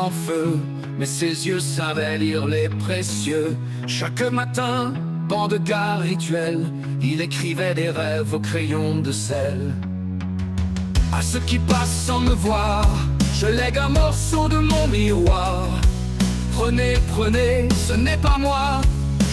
sans feu, mais ses yeux savaient lire les précieux. Chaque matin, banc de gare rituel, il écrivait des rêves au crayon de sel. À ceux qui passent sans me voir, je lègue un morceau de mon miroir. Prenez, prenez, ce n'est pas moi,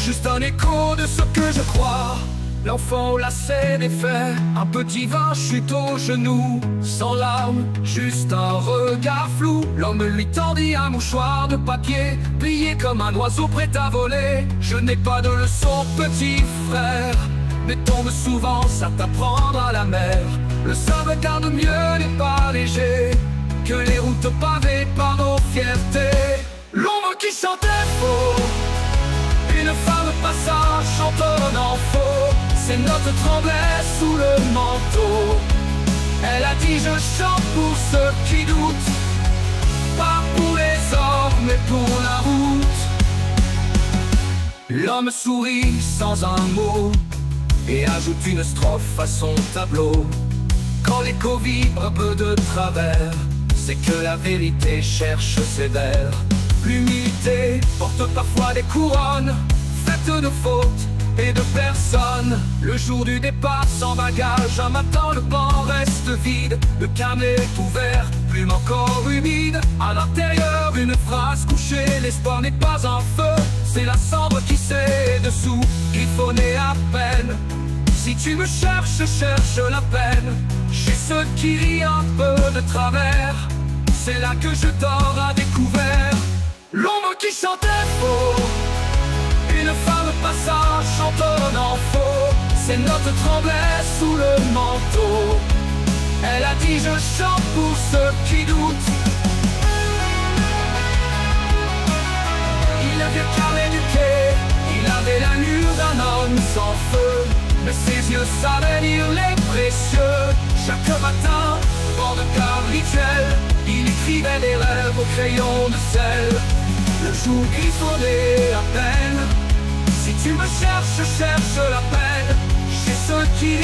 juste un écho de ce que je crois. L'enfant au lacet défait, un petit vin chute aux genoux, sans larmes, juste un regard flou. L'homme lui tendit un mouchoir de papier, plié comme un oiseau prêt à voler. Je n'ai pas de leçon, petit frère, mais tombe souvent, ça t'apprendre à la mer. Le sauvegarde mieux n'est pas léger que les routes pavées par nos fiertés. L'ombre qui chantait faux, une femme passa chantonnant faux. Ses notes tremblaient sous le manteau. Elle a dit je chante pour ceux qui doutent, pas pour les hommes mais pour la route. L'homme sourit sans un mot et ajoute une strophe à son tableau. Quand l'écho vibre un peu de travers, c'est que la vérité cherche ses vers. L'humilité porte parfois des couronnes faites de fautes et de personnes. Le jour du départ sans bagage, un matin le banc reste vide. Le carnet est ouvert, plume encore humide. À l'intérieur une phrase couchée, l'espoir n'est pas un feu, c'est la cendre qui sait dessous, griffonnée à peine. Si tu me cherches, cherche la peine. Chez ceux qui rient un peu de travers, c'est là que je dors à découvert. L'ombre qui chantait faux, une femme passa chantonnant faux. Ses notes tremblaient sous le manteau. Elle a dit je chante pour ceux qui doutent. Il avait carré du quai, il avait l'allure d'un homme sans feu, mais ses yeux savaient lire les précieux. Chaque matin, bord de gare rituel, il écrivait des rêves au crayon de sel. Le jour griffonnait à peine. Si tu me cherches, cherche la peine. Chez ceux qui